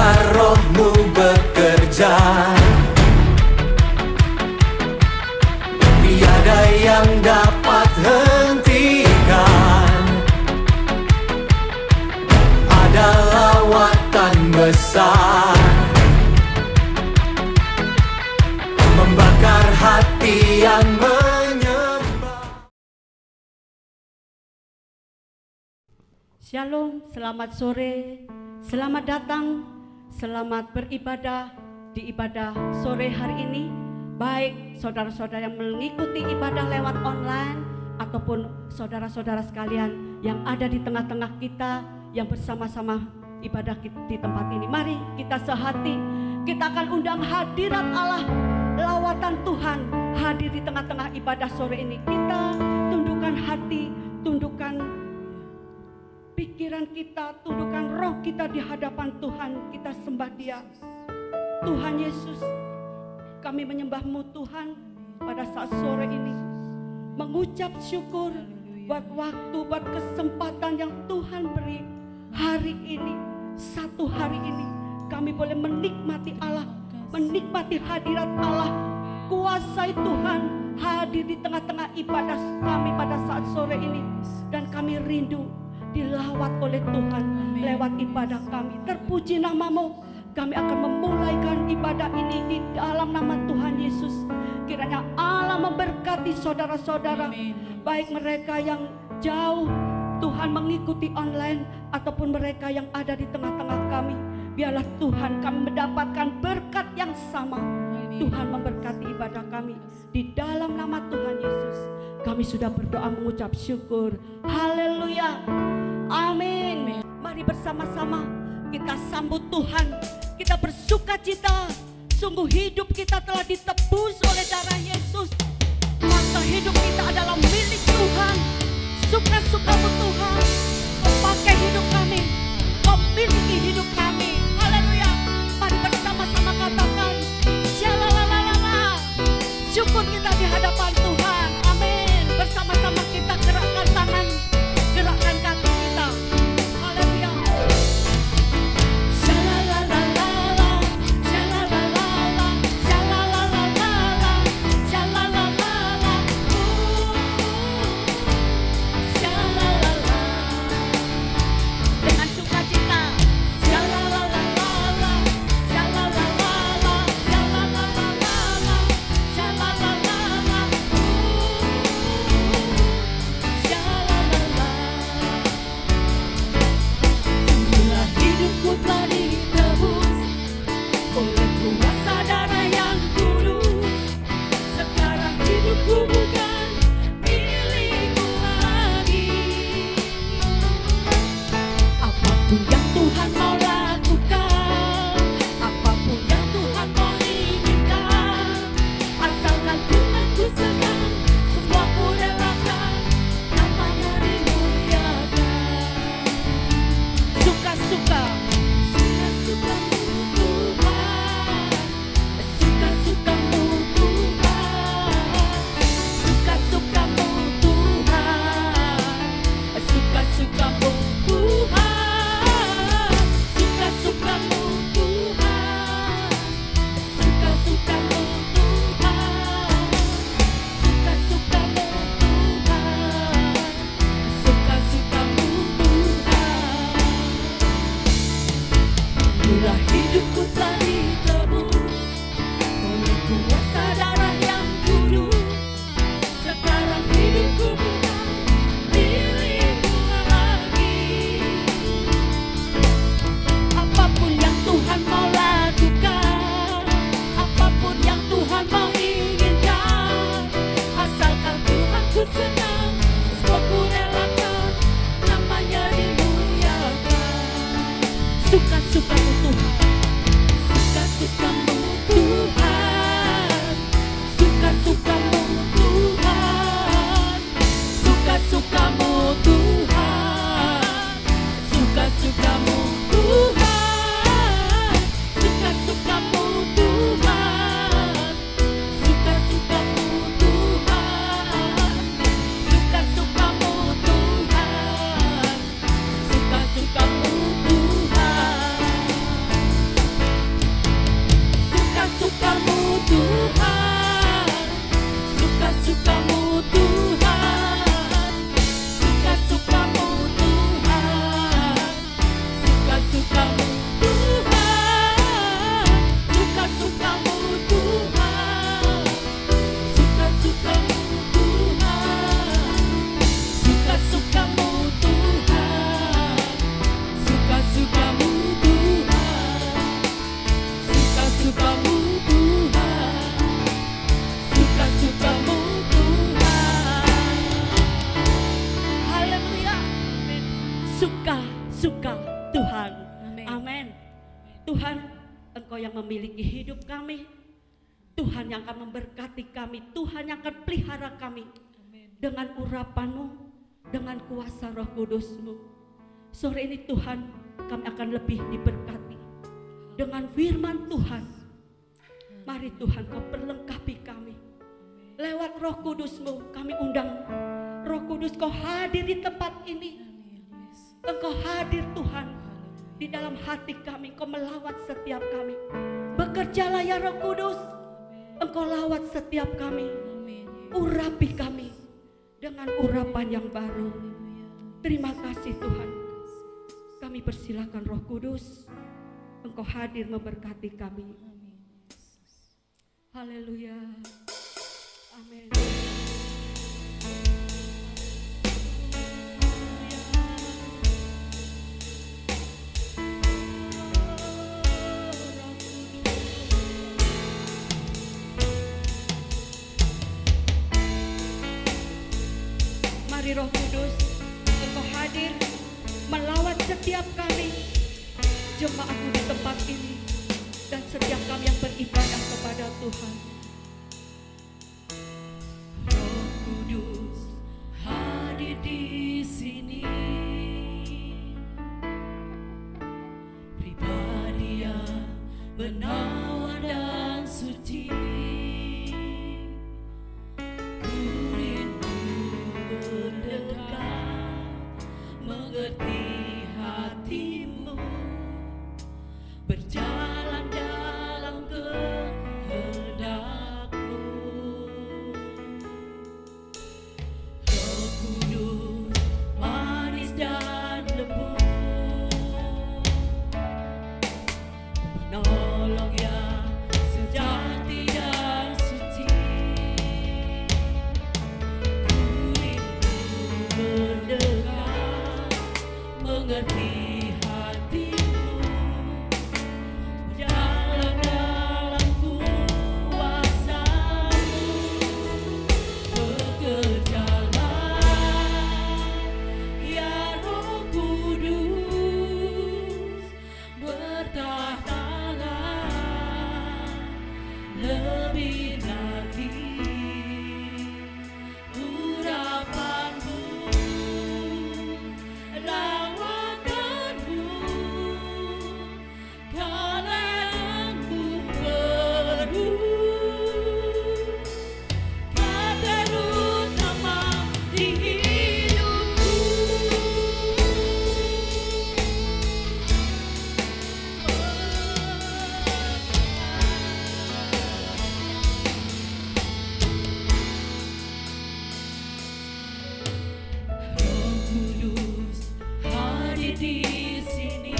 biar rohmu bekerja. Tiada yang dapat hentikan. Ada lawatan besar membakar hati yang menyembah. Shalom, selamat sore, selamat datang, selamat beribadah di ibadah sore hari ini. Baik saudara-saudara yang mengikuti ibadah lewat online ataupun saudara-saudara sekalian yang ada di tengah-tengah kita yang bersama-sama ibadah di tempat ini. Mari kita sehati, kita akan undang hadirat Allah, lawatan Tuhan hadir di tengah-tengah ibadah sore ini. Kita tundukkan hati, tundukkan pikiran kita, tundukkan roh kita di hadapan Tuhan. Kita sembah Dia. Tuhan Yesus, kami menyembah-Mu Tuhan pada saat sore ini, mengucap syukur buat waktu, buat kesempatan yang Tuhan beri hari ini. Satu hari ini kami boleh menikmati Allah, menikmati hadirat Allah. Kuasai Tuhan hadir di tengah-tengah ibadah kami pada saat sore ini. Dan kami rindu dilawat oleh Tuhan lewat ibadah kami. Terpuji nama-Mu. Kami akan memulaikan ibadah ini di dalam nama Tuhan Yesus. Kiranya Allah memberkati saudara-saudara, baik mereka yang jauh Tuhan mengikuti online ataupun mereka yang ada di tengah-tengah kami. Biarlah Tuhan kami mendapatkan berkat yang sama. Tuhan memberkati ibadah kami. Di dalam nama Tuhan Yesus kami sudah berdoa mengucap syukur. Haleluya. Amin. Mari bersama-sama kita sambut Tuhan. Kita bersuka cita. Sungguh hidup kita telah ditebus oleh darah Yesus. Maka hidup kita adalah milik Tuhan. Suka-sukamu Tuhan memakai hidup kami, memiliki hidup kami. Haleluya. Mari bersama-sama katakan Shalalalala. Syukur kita di hadapan Tuhan. Amin. Bersama-sama kita gerakkan tangan, gerakkan kaki kita. Haleluya. Shalalalala, shalalalala, shalalalala, shalalalala. Shalalala. Dengan sukacita. Shalalalala, shalalalala, shalalalala, shalalalala. Shalalala. Bila hidupku telah ditebus oleh kuasa darah yang kudus, sekarang hidupku bukan milikku lagi. Apapun yang Tuhan mau lakukan, apapun yang Tuhan mau inginkan, asalkan Tuhan ku senang, semua ku relakan, namanya dimuliakan. Suka-suka, suka-sukamu Tuhan, suka-sukamu Tuhan, suka-sukamu Tuhan, suka-sukamu Tuhan, suka-sukamu Tuhan, suka-sukamu Tuhan, suka-sukamu Tuhan, suka-sukamu Tuhan. Bila hidupku telah ditebus oleh kuasa darah yang kudus, sekarang hidupku bukan milikku lagi. Apapun yang Tuhan mau lakukan, apapun yang Tuhan mau inginkan, asalkan Tuhan ku senang, semua ku relakan, namanya dimuliakan. Suka-sukamu Tuhan, suka-sukamu Tuhan, suka-sukamu Tuhan, suka-sukamu Tuhan, suka-sukamu Tuhan, suka-sukamu Tuhan, suka-sukamu Tuhan, suka-sukamu Tuhan, suka-sukamu Tuhan. suka-sukamu Tuhan, suka-sukamu Tuhan, suka-sukamu Tuhan, suka-sukamu Tuhan, suka-sukamu Tuhan, suka-sukamu Tuhan, suka-sukamu Tuhan. Haleluya. Suka Tuhan. Amin. Tuhan, Engkau yang memiliki hidup kami. Tuhan yang akan memberkati kami. Tuhan yang akan pelihara kami. Dengan urapan-Mu, dengan kuasa Roh Kudus-Mu. Sore ini Tuhan, kami akan lebih diberkati. Dengan firman Tuhan. Mari Tuhan, Kau perlengkapi kami. Lewat Roh Kudus-Mu, kami undang Roh Kudus, Kau hadir di tempat ini. Engkau hadir Tuhan di dalam hati kami. Engkau melawat setiap kami. Bekerjalah ya Roh Kudus. Engkau lawat setiap kami. Urapi kami dengan urapan yang baru. Terima kasih Tuhan. Kami persilakan Roh Kudus. Engkau hadir memberkati kami. Haleluya. Amin. Mari Roh Kudus, Engkau hadir melawat setiap kami, jemaat-Mu di tempat ini, dan setiap kami yang beribadah kepada Tuhan. Roh Kudus hadir di sini, pribadi yang menawan dan suci. Mengerti hatimu, berjalan dalam kehendak-Mu. Roh Kudus manis dan lembut, penolong yang sejati dan suci. Ku rindu mendekat, mengerti hatimu, berjalan dalam kuasa-Mu. Bekerjalah ya Roh Kudus, bertahtalah lebih lagi. Urapan-Mu, lawatanmu, kalanganku baru, kata utama di hidupku. Roh Kudus hadir di sini,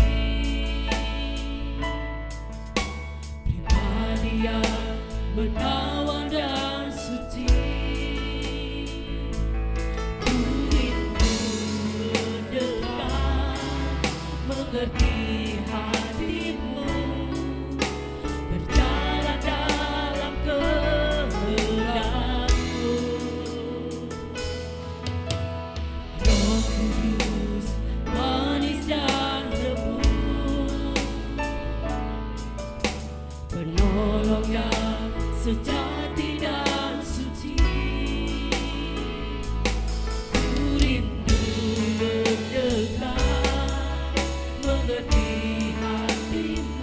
pribadi yang menawan dan suci. Ku rindu mendekat, mengerti hatimu, berjalan dalam kehendak-Mu. Roh Kudus manis dan lembut, penolong yang sejati dan suci. Ku rindu mendekat, mengerti hatimu,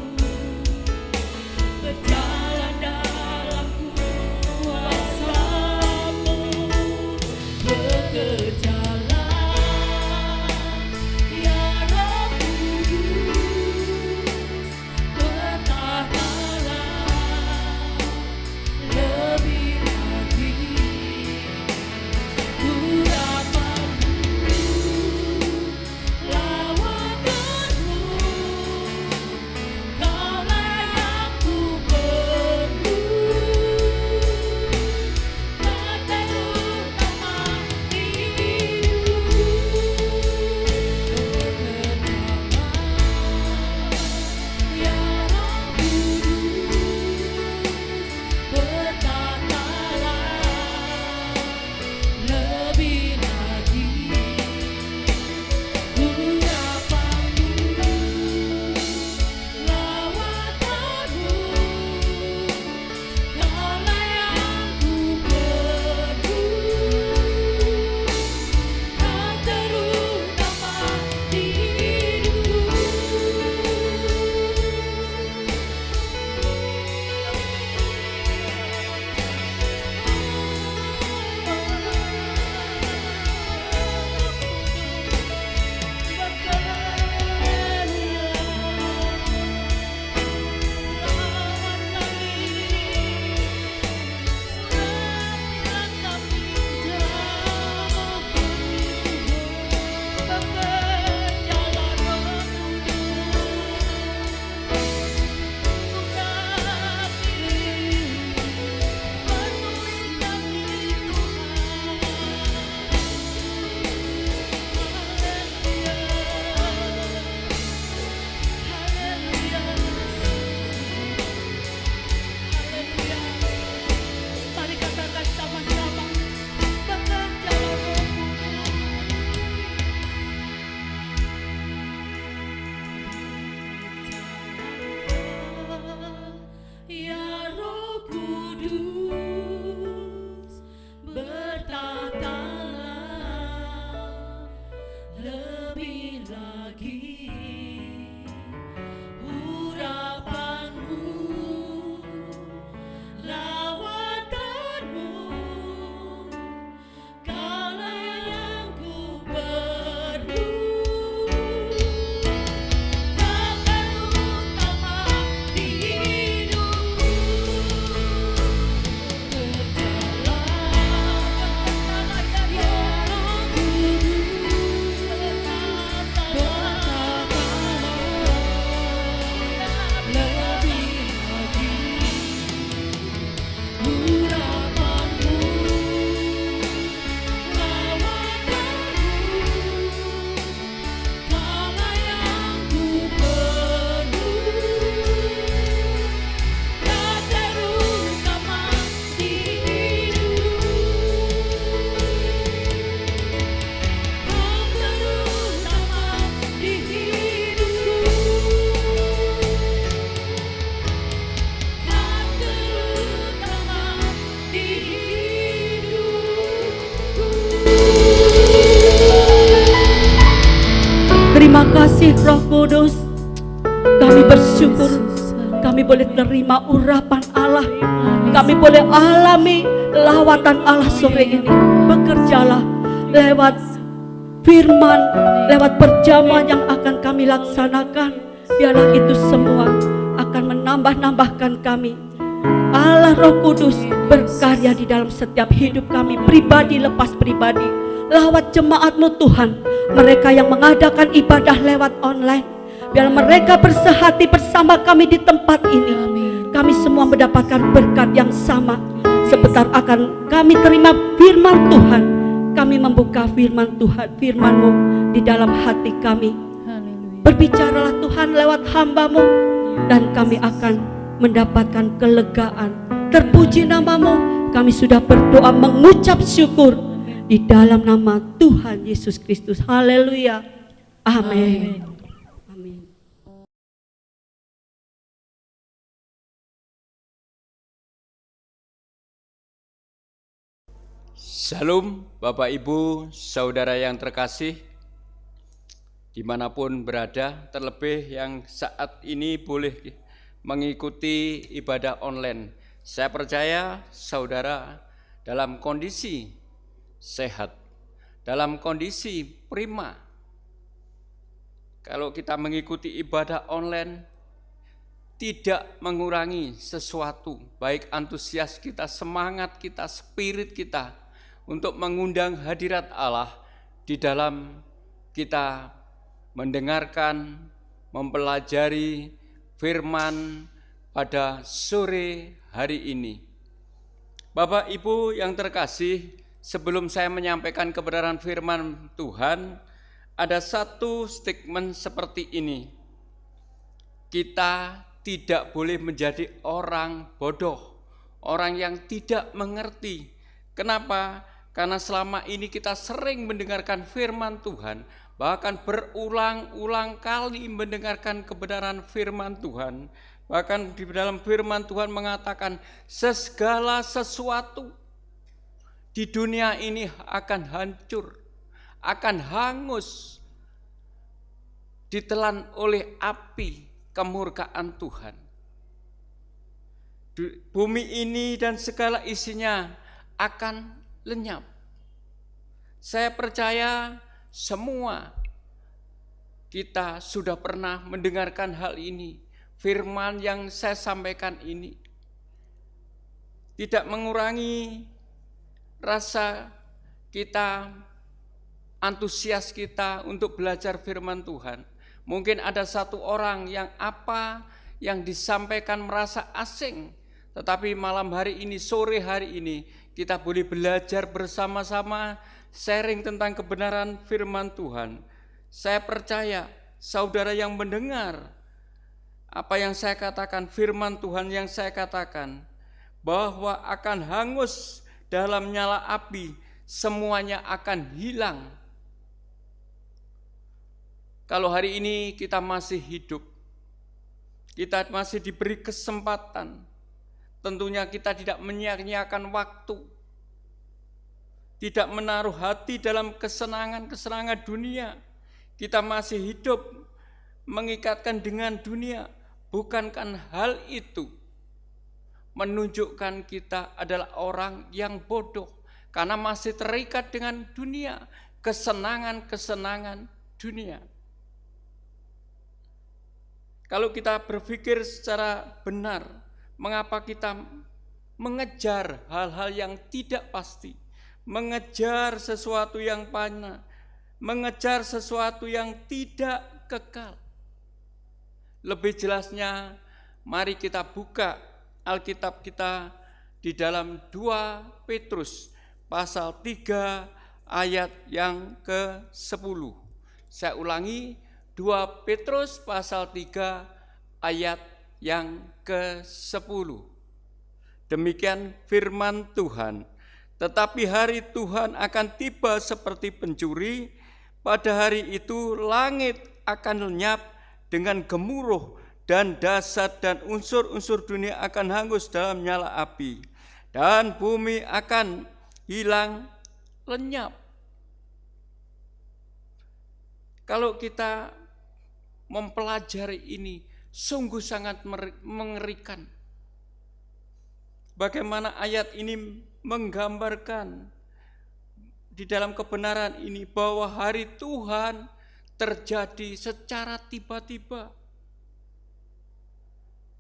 Terima kasih Roh Kudus. Kami bersyukur kami boleh terima urapan Allah. Kami boleh alami lawatan Allah sore ini. Bekerjalah lewat firman, lewat perjamuan yang akan kami laksanakan. Biarlah itu semua akan menambah-nambahkan kami. Allah Roh Kudus berkarya di dalam setiap hidup kami, pribadi lepas pribadi. Lawat jemaat-Mu Tuhan, mereka yang mengadakan ibadah lewat online, biar mereka bersehati bersama kami di tempat ini. Kami semua mendapatkan berkat yang sama. Sebentar akan kami terima firman Tuhan. Kami membuka firman Tuhan, firman-Mu di dalam hati kami. Berbicaralah Tuhan lewat hamba-Mu, dan kami akan mendapatkan kelegaan. Terpuji nama-Mu. Kami sudah berdoa mengucap syukur di dalam nama Tuhan Yesus Kristus. Haleluya. Amin. Amin. Shalom Bapak Ibu Saudara yang terkasih, dimanapun berada, terlebih yang saat ini boleh mengikuti ibadah online. Saya percaya saudara dalam kondisi sehat, dalam kondisi prima. Kalau kita mengikuti ibadah online, tidak mengurangi sesuatu, baik antusias kita, semangat kita, spirit kita, untuk mengundang hadirat Allah di dalam kita mendengarkan, mempelajari firman pada sore hari ini. Bapak Ibu yang terkasih, sebelum saya menyampaikan kebenaran firman Tuhan, ada satu statement seperti ini. Kita tidak boleh menjadi orang bodoh, orang yang tidak mengerti. Kenapa? Karena selama ini kita sering mendengarkan firman Tuhan, bahkan berulang-ulang kali mendengarkan kebenaran firman Tuhan. Bahkan di dalam firman Tuhan mengatakan segala sesuatu di dunia ini akan hancur, akan hangus, ditelan oleh api kemurkaan Tuhan. Bumi ini dan segala isinya akan lenyap. Saya percaya semua kita sudah pernah mendengarkan hal ini. Firman yang saya sampaikan ini tidak mengurangi rasa kita, antusias kita untuk belajar firman Tuhan. Mungkin ada satu orang yang apa yang disampaikan merasa asing, tetapi malam hari ini, sore hari ini, kita boleh belajar bersama-sama, sharing tentang kebenaran firman Tuhan. Saya percaya saudara yang mendengar apa yang saya katakan, firman Tuhan yang saya katakan, bahwa akan hangus dalam nyala api, semuanya akan hilang. Kalau hari ini kita masih hidup, kita masih diberi kesempatan, tentunya kita tidak menyia-nyiakan waktu, tidak menaruh hati dalam kesenangan-kesenangan dunia. Kita masih hidup mengikatkan dengan dunia. Bukankah hal itu menunjukkan kita adalah orang yang bodoh karena masih terikat dengan dunia, kesenangan-kesenangan dunia. Kalau kita berpikir secara benar, mengapa kita mengejar hal-hal yang tidak pasti, mengejar sesuatu yang fana, mengejar sesuatu yang tidak kekal? Lebih jelasnya, mari kita buka Alkitab kita di dalam 2 Petrus pasal 3 ayat yang ke-10. Saya ulangi, 2 Petrus pasal 3 ayat yang ke-10. Demikian firman Tuhan. Tetapi hari Tuhan akan tiba seperti pencuri, pada hari itu langit akan lenyap dengan gemuruh, dan dasar dan unsur-unsur dunia akan hangus dalam nyala api, dan bumi akan hilang lenyap. Kalau kita mempelajari ini sungguh sangat mengerikan. Bagaimana ayat ini menggambarkan di dalam kebenaran ini bahwa hari Tuhan terjadi secara tiba-tiba.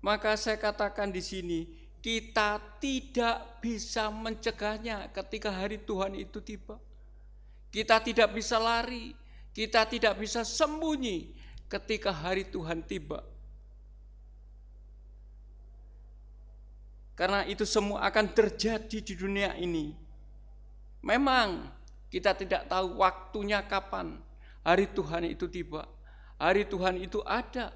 Maka saya katakan di sini, kita tidak bisa mencegahnya ketika hari Tuhan itu tiba. Kita tidak bisa lari, kita tidak bisa sembunyi ketika hari Tuhan tiba. Karena itu semua akan terjadi di dunia ini. Memang kita tidak tahu waktunya kapan hari Tuhan itu tiba. Hari Tuhan itu ada.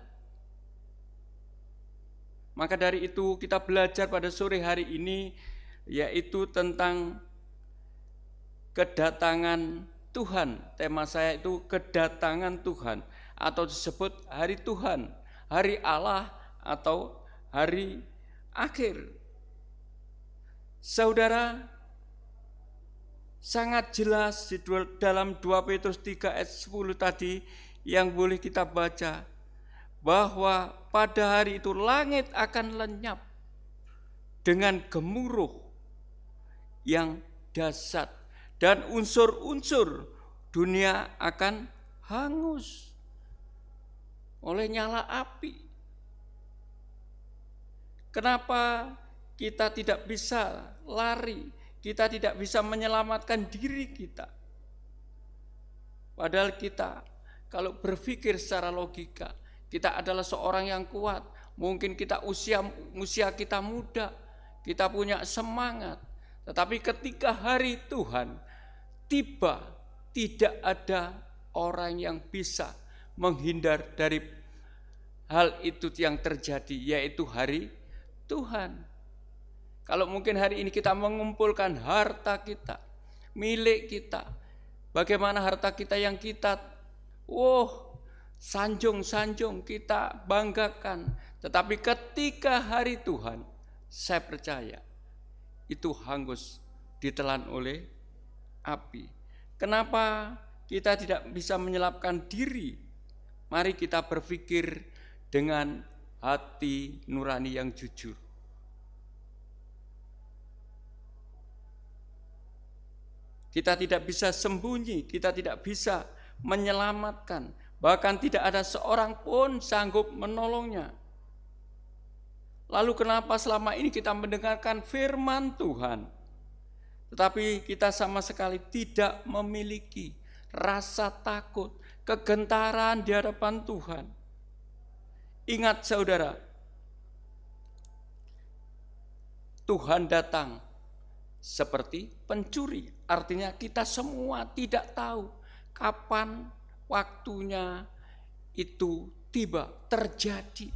Maka dari itu kita belajar pada sore hari ini, yaitu tentang kedatangan Tuhan. Tema saya itu kedatangan Tuhan, atau disebut hari Tuhan, hari Allah, atau hari akhir. Saudara, sangat jelas di dalam 2 Petrus 3 ayat 10 tadi yang boleh kita baca, bahwa pada hari itu langit akan lenyap dengan gemuruh yang dahsyat, dan unsur-unsur dunia akan hangus oleh nyala api. Kenapa kita tidak bisa lari? Kita tidak bisa menyelamatkan diri kita. Padahal kita, kalau berpikir secara logika, kita adalah seorang yang kuat. Mungkin kita usia kita muda, kita punya semangat. Tetapi ketika hari Tuhan tiba, tidak ada orang yang bisa menghindar dari hal itu yang terjadi, yaitu hari Tuhan. Kalau mungkin hari ini kita mengumpulkan harta kita, milik kita, bagaimana harta kita yang kita sanjung-sanjung, kita banggakan, tetapi ketika hari Tuhan, saya percaya itu hangus, ditelan oleh api. Kenapa kita tidak bisa menyelapkan diri? Mari kita berpikir dengan hati nurani yang jujur. Kita tidak bisa sembunyi, kita tidak bisa menyelamatkan, bahkan tidak ada seorang pun sanggup menolongnya. Lalu kenapa selama ini kita mendengarkan firman Tuhan, tetapi kita sama sekali tidak memiliki rasa takut, kegentaran di hadapan Tuhan? Ingat saudara, Tuhan datang seperti pencuri. Artinya kita semua tidak tahu kapan waktunya itu tiba, terjadi.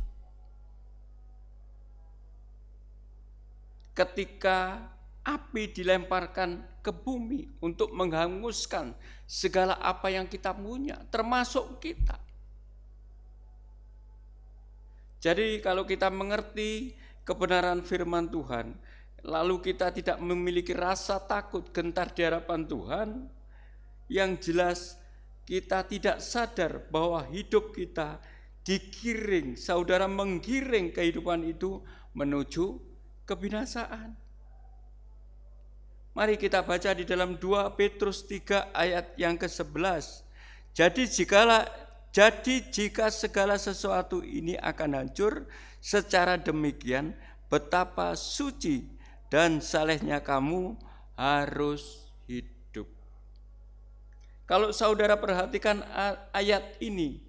Ketika api dilemparkan ke bumi untuk menghanguskan segala apa yang kita punya, termasuk kita. Jadi kalau kita mengerti kebenaran firman Tuhan, lalu kita tidak memiliki rasa takut, gentar di hadapan Tuhan, yang jelas kita tidak sadar bahwa hidup kita digiring, saudara, menggiring kehidupan itu menuju kebinasaan. Mari kita baca di dalam 2 Petrus 3 ayat yang ke-11. Jadi jika segala sesuatu ini akan hancur, secara demikian betapa suci dan salehnya kamu harus hidup. Kalau saudara perhatikan ayat ini,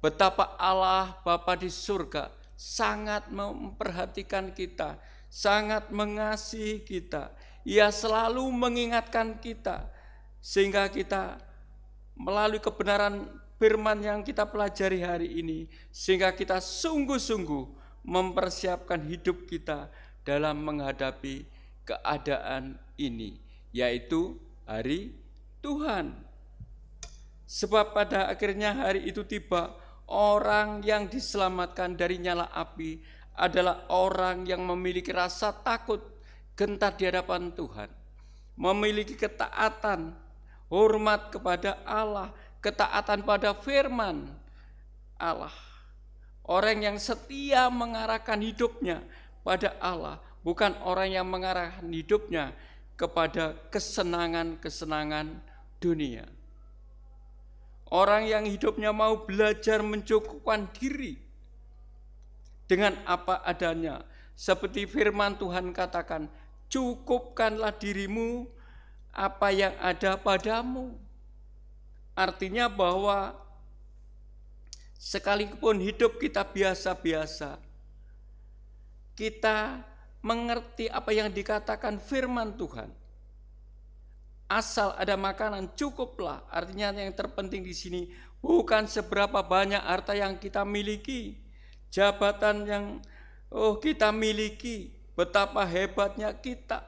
betapa Allah Bapa di surga sangat memperhatikan kita, sangat mengasihi kita. Ia selalu mengingatkan kita, sehingga kita melalui kebenaran firman yang kita pelajari hari ini, sehingga kita sungguh-sungguh mempersiapkan hidup kita dalam menghadapi keadaan ini, yaitu hari Tuhan. Sebab pada akhirnya hari itu tiba, orang yang diselamatkan dari nyala api adalah orang yang memiliki rasa takut, gentar di hadapan Tuhan, memiliki ketaatan, hormat kepada Allah, ketaatan pada firman, Allah. Orang yang setia mengarahkan hidupnya pada Allah, bukan orang yang mengarahkan hidupnya kepada kesenangan-kesenangan dunia. Orang yang hidupnya mau belajar mencukupkan diri dengan apa adanya. Seperti firman Tuhan katakan, cukupkanlah dirimu apa yang ada padamu. Artinya bahwa sekalipun hidup kita biasa-biasa, kita mengerti apa yang dikatakan firman Tuhan. Asal ada makanan cukuplah. Artinya yang terpenting di sini bukan seberapa banyak harta yang kita miliki, jabatan yang kita miliki, betapa hebatnya kita,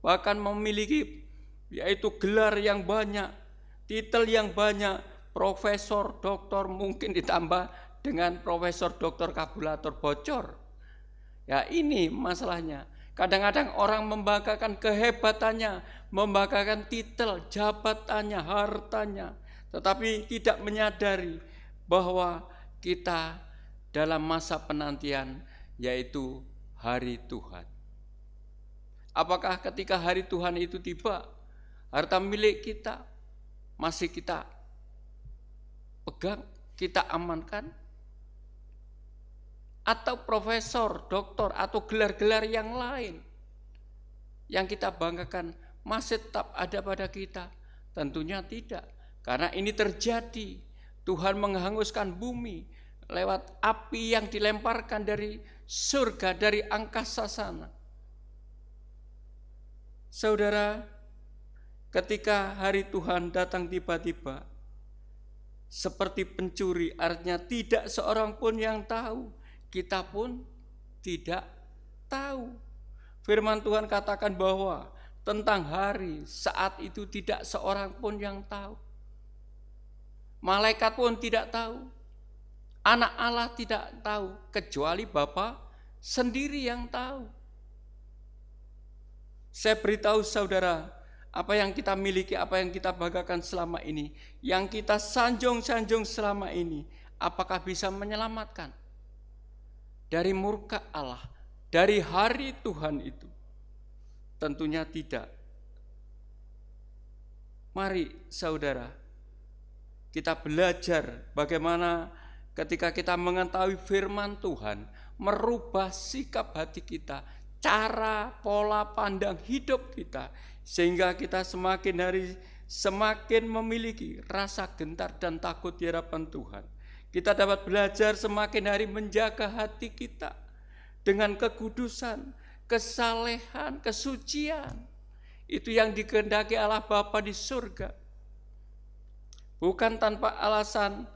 bahkan memiliki yaitu gelar yang banyak, titel yang banyak, profesor, doktor, mungkin ditambah dengan profesor, doktor, kabulator, bocor. Ya ini masalahnya. Kadang-kadang orang membanggakan kehebatannya, membanggakan titel, jabatannya, hartanya, tetapi tidak menyadari bahwa kita dalam masa penantian, yaitu hari Tuhan. Apakah ketika hari Tuhan itu tiba, harta milik kita masih kita pegang, kita amankan? Atau profesor, doktor, atau gelar-gelar yang lain yang kita banggakan masih tetap ada pada kita? Tentunya tidak, karena ini terjadi. Tuhan menghanguskan bumi lewat api yang dilemparkan dari surga, dari angkasa sana. Saudara, ketika hari Tuhan datang tiba-tiba, seperti pencuri, artinya tidak seorang pun yang tahu. Kita pun tidak tahu. Firman Tuhan katakan bahwa tentang hari saat itu tidak seorang pun yang tahu. Malaikat pun tidak tahu. Anak Allah tidak tahu, kecuali Bapa sendiri yang tahu. Saya beritahu saudara, apa yang kita miliki, apa yang kita banggakan selama ini, yang kita sanjung-sanjung selama ini, apakah bisa menyelamatkan dari murka Allah, dari hari Tuhan itu? Tentunya tidak. Mari saudara, kita belajar bagaimana ketika kita mengetahui firman Tuhan, merubah sikap hati kita, cara pola pandang hidup kita, sehingga kita semakin hari semakin memiliki rasa gentar dan takut di hadapan Tuhan. Kita dapat belajar semakin hari menjaga hati kita dengan kekudusan, kesalehan, kesucian. Itu yang dikehendaki Allah Bapa di surga. Bukan tanpa alasan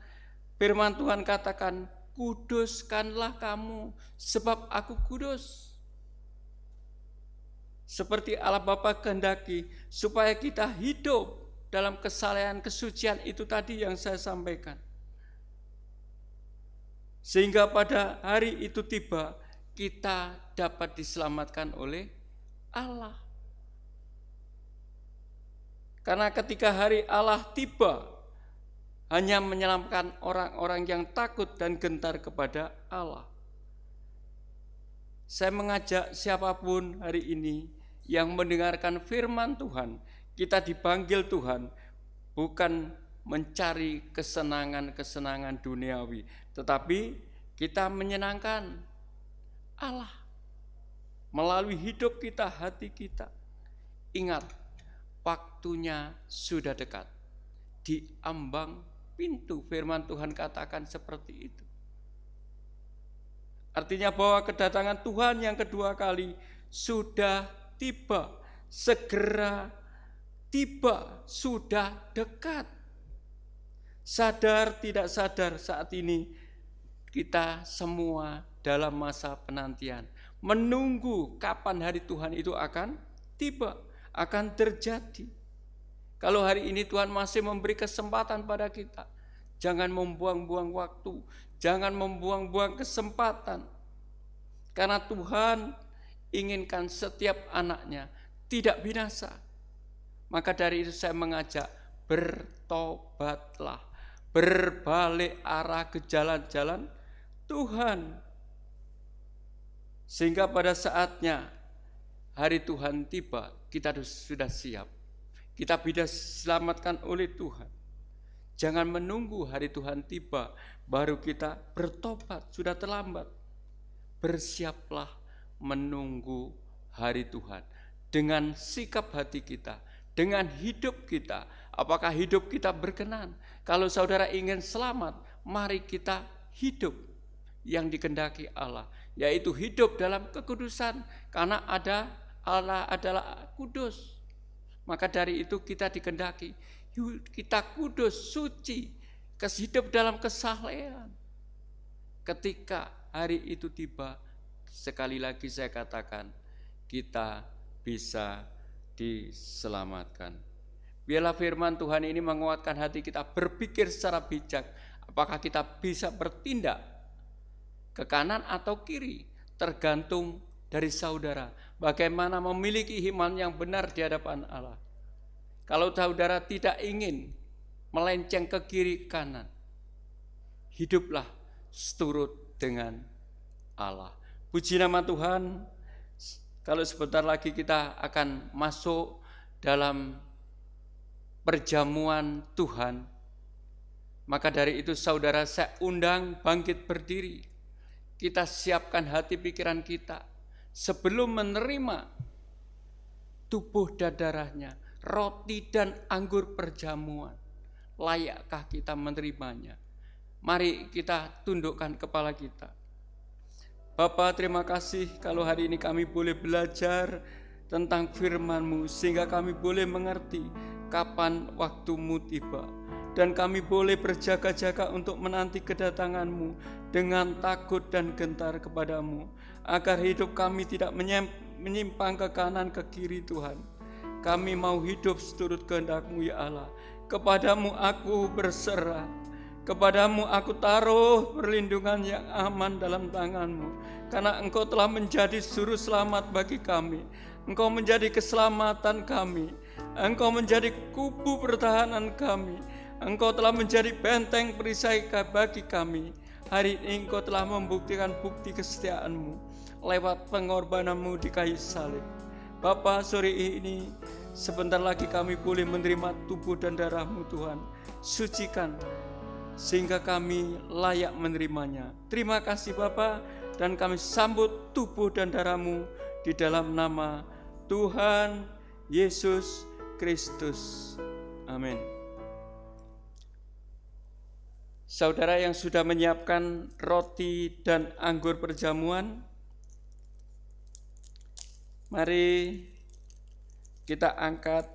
firman Tuhan katakan, kuduskanlah kamu sebab aku kudus. Seperti Allah Bapa kehendaki supaya kita hidup dalam kesalehan, kesucian itu tadi yang saya sampaikan. Sehingga pada hari itu tiba, kita dapat diselamatkan oleh Allah. Karena ketika hari Allah tiba, hanya menyelamatkan orang-orang yang takut dan gentar kepada Allah. Saya mengajak siapapun hari ini yang mendengarkan firman Tuhan, kita dipanggil Tuhan bukan mencari kesenangan-kesenangan duniawi, tetapi kita menyenangkan Allah melalui hidup kita, hati kita. Ingat, waktunya sudah dekat. Di ambang pintu, firman Tuhan katakan seperti itu. Artinya bahwa kedatangan Tuhan yang kedua kali sudah tiba, segera tiba, sudah dekat. Sadar tidak sadar saat ini kita semua dalam masa penantian, menunggu kapan hari Tuhan itu akan tiba, akan terjadi. Kalau hari ini Tuhan masih memberi kesempatan pada kita, jangan membuang-buang waktu, jangan membuang-buang kesempatan. Karena Tuhan inginkan setiap anaknya tidak binasa. Maka dari itu saya mengajak, bertobatlah, berbalik arah ke jalan-jalan Tuhan. Sehingga pada saatnya hari Tuhan tiba, kita sudah siap. Kita bisa diselamatkan oleh Tuhan. Jangan menunggu hari Tuhan tiba, baru kita bertobat, sudah terlambat. Bersiaplah menunggu hari Tuhan. Dengan sikap hati kita, dengan hidup kita. Apakah hidup kita berkenan? Kalau saudara ingin selamat, mari kita hidup yang dikehendaki Allah. Yaitu hidup dalam kekudusan. Karena Allah adalah kudus. Maka dari itu kita dikehendaki, kita kudus, suci, hidup dalam kesalehan. Ketika hari itu tiba, sekali lagi saya katakan, kita bisa diselamatkan. Biarlah firman Tuhan ini menguatkan hati kita berpikir secara bijak. Apakah kita bisa bertindak ke kanan atau kiri, tergantung dari saudara. Bagaimana memiliki iman yang benar di hadapan Allah. Kalau saudara tidak ingin melenceng ke kiri kanan, hiduplah seturut dengan Allah. Puji nama Tuhan. Kalau sebentar lagi kita akan masuk dalam perjamuan Tuhan, maka dari itu saudara saya undang bangkit berdiri. Kita siapkan hati pikiran kita sebelum menerima tubuh dan darahnya, roti dan anggur perjamuan. Layakkah kita menerimanya? Mari kita tundukkan kepala kita. Bapa, terima kasih kalau hari ini kami boleh belajar tentang firman-Mu, sehingga kami boleh mengerti kapan waktu-Mu tiba. Dan kami boleh berjaga-jaga untuk menanti kedatangan-Mu dengan takut dan gentar kepada-Mu, agar hidup kami tidak menyimpang ke kanan ke kiri Tuhan. Kami mau hidup seturut kehendak-Mu ya Allah. Kepadamu aku berserah, kepadamu aku taruh perlindungan yang aman dalam tangan-Mu, karena Engkau telah menjadi juru selamat bagi kami. Engkau menjadi keselamatan kami, Engkau menjadi kubu pertahanan kami, Engkau telah menjadi benteng perisai bagi kami. Hari ini Engkau telah membuktikan bukti kesetiaan-Mu lewat pengorbanan-Mu di kayu salib. Bapa, sore ini sebentar lagi kami boleh menerima tubuh dan darah-Mu Tuhan. Sucikan sehingga kami layak menerimanya. Terima kasih Bapa, dan kami sambut tubuh dan darah-Mu di dalam nama Tuhan Yesus Kristus. Amin. Saudara yang sudah menyiapkan roti dan anggur perjamuan, mari kita angkat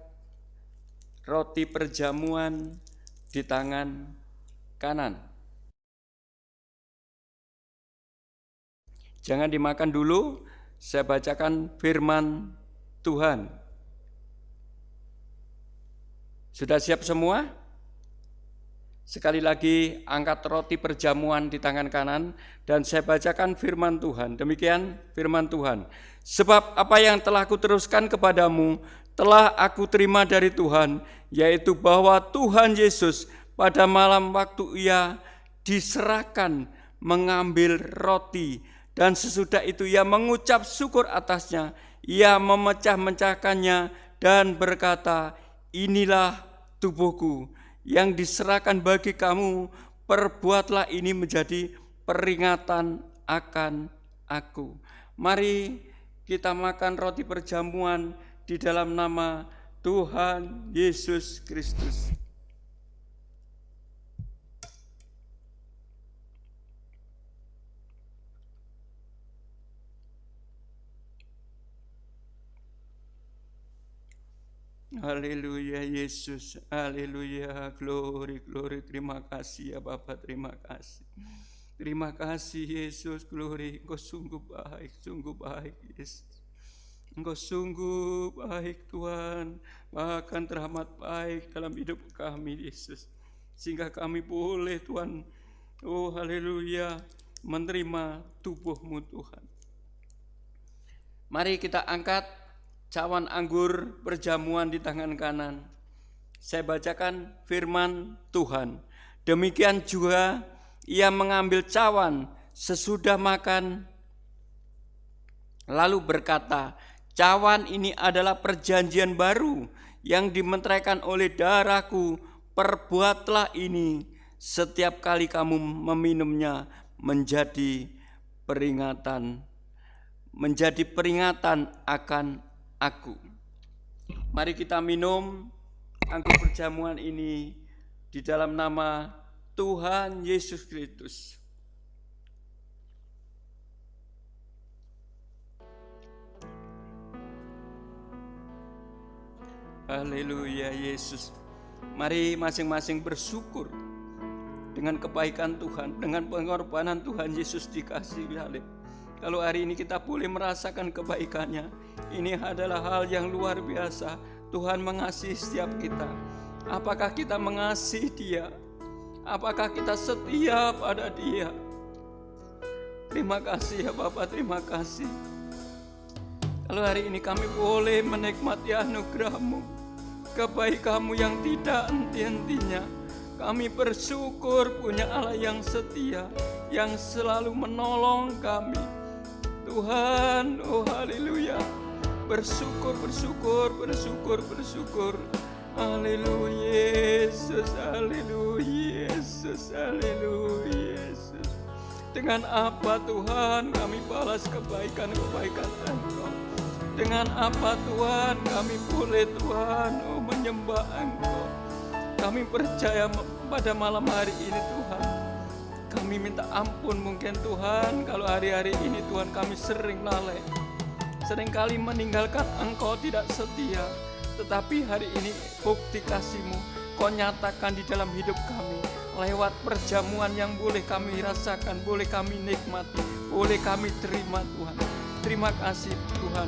roti perjamuan di tangan kanan. Jangan dimakan dulu, saya bacakan firman Tuhan. Sudah siap semua? Sekali lagi angkat roti perjamuan di tangan kanan dan saya bacakan firman Tuhan. Demikian firman Tuhan. Sebab apa yang telah kuteruskan kepadamu telah aku terima dari Tuhan, yaitu bahwa Tuhan Yesus pada malam waktu Ia diserahkan mengambil roti, dan sesudah itu Ia mengucap syukur atasnya, Ia memecah-mecahkannya dan berkata, inilah tubuhku yang diserahkan bagi kamu, perbuatlah ini menjadi peringatan akan aku. Mari kita makan roti perjamuan di dalam nama Tuhan Yesus Kristus. Haleluya Yesus, haleluya, glory, glory. Terima kasih ya Bapa, terima kasih. Terima kasih Yesus, glory. Engkau sungguh baik Yesus. Engkau sungguh baik Tuhan, bahkan teramat baik dalam hidup kami Yesus. Sehingga kami boleh Tuhan, oh haleluya, menerima tubuh-Mu Tuhan. Mari kita angkat cawan anggur perjamuan di tangan kanan. Saya bacakan firman Tuhan. Demikian juga ia mengambil cawan sesudah makan, lalu berkata, cawan ini adalah perjanjian baru yang dimeteraikan oleh darahku. Perbuatlah ini setiap kali kamu meminumnya menjadi peringatan akan aku. Mari kita minum anggur perjamuan ini di dalam nama Tuhan Yesus Kristus. Haleluya Yesus. Mari masing-masing bersyukur dengan kebaikan Tuhan, dengan pengorbanan Tuhan Yesus dikasihi. Kalau hari ini kita boleh merasakan kebaikannya, ini adalah hal yang luar biasa. Tuhan mengasihi setiap kita. Apakah kita mengasihi Dia? Apakah kita setia pada Dia? Terima kasih ya Bapa, terima kasih. Kalau hari ini kami boleh menikmati anugerah-Mu, kebaikan-Mu yang tidak henti-hentinya. Kami bersyukur punya Allah yang setia, yang selalu menolong kami. Tuhan, oh haleluya. Bersyukur. Haleluya Yesus, haleluya Yesus, haleluya Yesus. Dengan apa Tuhan kami balas kebaikan-kebaikan Engkau? Dengan apa Tuhan kami boleh Tuhan menyembah Engkau? Kami percaya pada malam hari ini Tuhan, kami minta ampun mungkin Tuhan kalau hari-hari ini Tuhan kami sering lalai, seringkali meninggalkan Engkau, tidak setia. Tetapi hari ini bukti kasih-Mu Kau nyatakan di dalam hidup kami lewat perjamuan yang boleh kami rasakan, boleh kami nikmati, boleh kami terima Tuhan. Terima kasih Tuhan.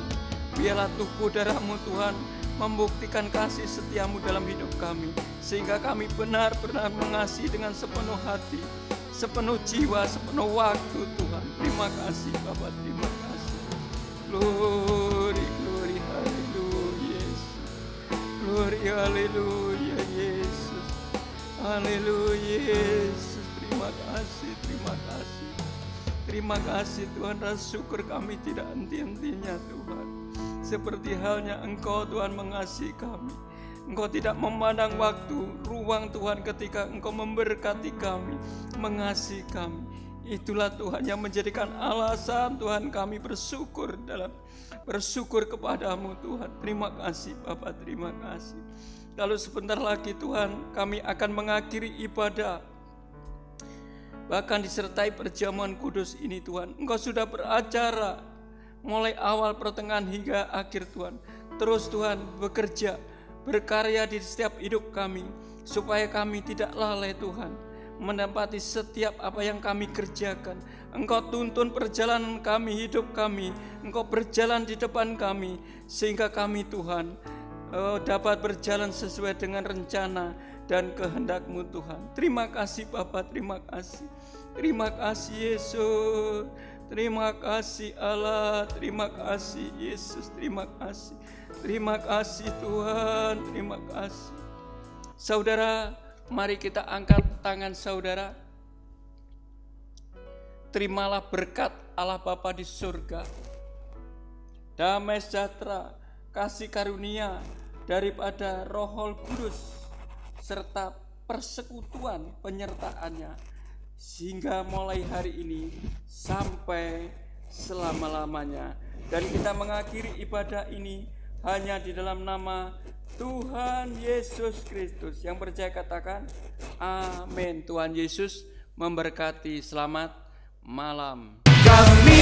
Biarlah tubuh darah-Mu Tuhan membuktikan kasih setia-Mu dalam hidup kami, sehingga kami benar-benar mengasihi dengan sepenuh hati, sepenuh jiwa, sepenuh waktu Tuhan. Terima kasih Bapa, terima kasih. Glory, haleluya Yesus. Glory, haleluya Yesus. Haleluya Yesus. Terima kasih. Terima kasih Tuhan, rasa syukur kami tidak henti-hentinya Tuhan. Seperti halnya Engkau Tuhan mengasihi kami. Engkau tidak memandang waktu, ruang Tuhan ketika Engkau memberkati kami, mengasihi kami. Itulah Tuhan yang menjadikan alasan Tuhan kami bersyukur kepadamu Tuhan. Terima kasih Bapa, terima kasih. Lalu sebentar lagi Tuhan kami akan mengakhiri ibadah, bahkan disertai perjamuan kudus ini Tuhan. Engkau sudah beracara mulai awal, pertengahan hingga akhir Tuhan. Terus Tuhan bekerja, berkarya di setiap hidup kami, supaya kami tidak lalai Tuhan menempati setiap apa yang kami kerjakan. Engkau tuntun perjalanan kami, hidup kami. Engkau berjalan di depan kami, sehingga kami Tuhan dapat berjalan sesuai dengan rencana dan kehendak-Mu Tuhan. Terima kasih Bapa, terima kasih. Terima kasih Yesus. Terima kasih Allah, terima kasih Yesus, terima kasih. Terima kasih Tuhan, terima kasih. Saudara, mari kita angkat tangan saudara. Terimalah berkat Allah Bapa di surga, damai sejahtera, kasih karunia daripada Roh Kudus, serta persekutuan penyertaannya, sehingga mulai hari ini sampai selama-lamanya. Dan kita mengakhiri ibadah ini hanya di dalam nama Tuhan Yesus Kristus. Yang percaya katakan amin. Tuhan Yesus memberkati. Selamat malam. Kami